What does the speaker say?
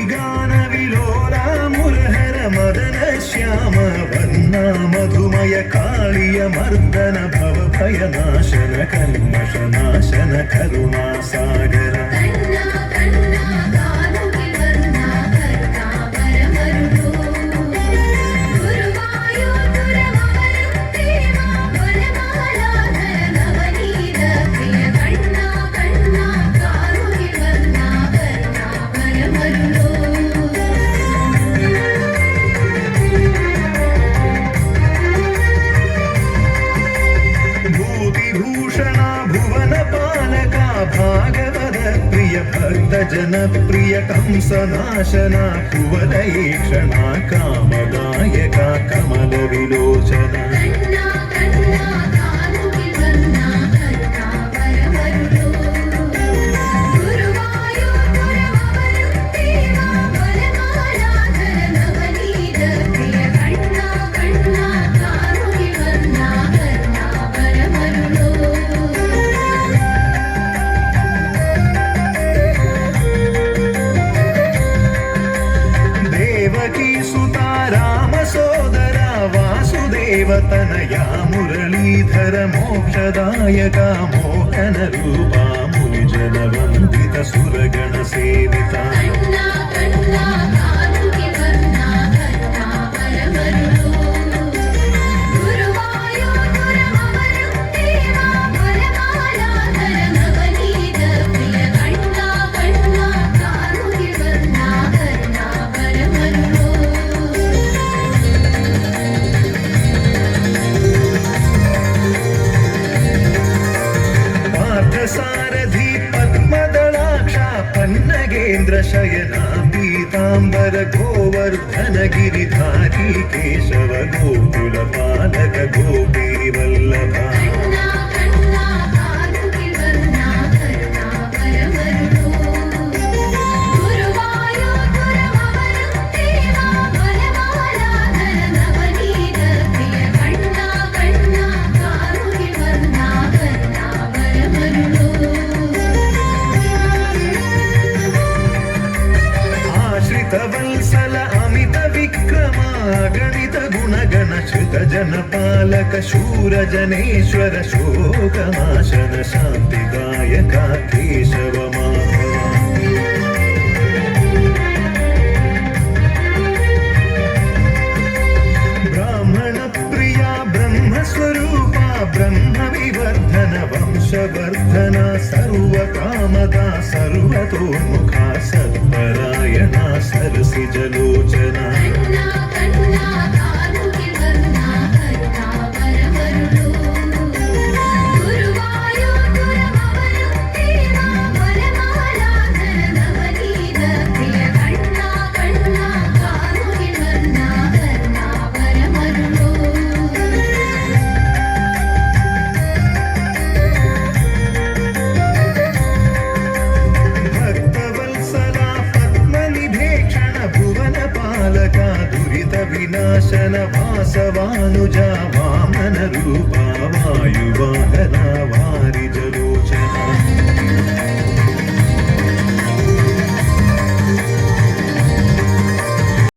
മുരളീഗാനവിലോല മുരഹര മദന ശ്യാമ വർണ്ണ മധുമയ കാളിയ മർദ്ദന ഭവഭയനാശന കൽമഷനാശന കരുണാസാഗര जनप्रिय कंसनाशना कुवलयेक्षणा कामदायका कमलविलोचना देवतनया मुरलीधर मोक्षदायका मोहन रूपा मुनिजन वन्दित सुरगण सेविता सारथी पद्मदलाक्षा पन्नगेन्द्रशयना पीताम्बर गोवर्धन गिरिधारी केशव गोकुलपालक गोपीवल्लभा वत्सल अमित विक्रमा गणित गुणगण श्रुत जनपालक शूर जनेश्वर शोकनाशन शान्तिदायका केशव माधवा ब्राह्मण प्रिया ब्रह्मस्वरूपा ब्रह्म विवर्धन वंशवर्धना सर्वकामदा सर्वतोमुखा सत्परायणा सरसिजलोचना विनाशन वासवानुजा वामन रूपा वायुव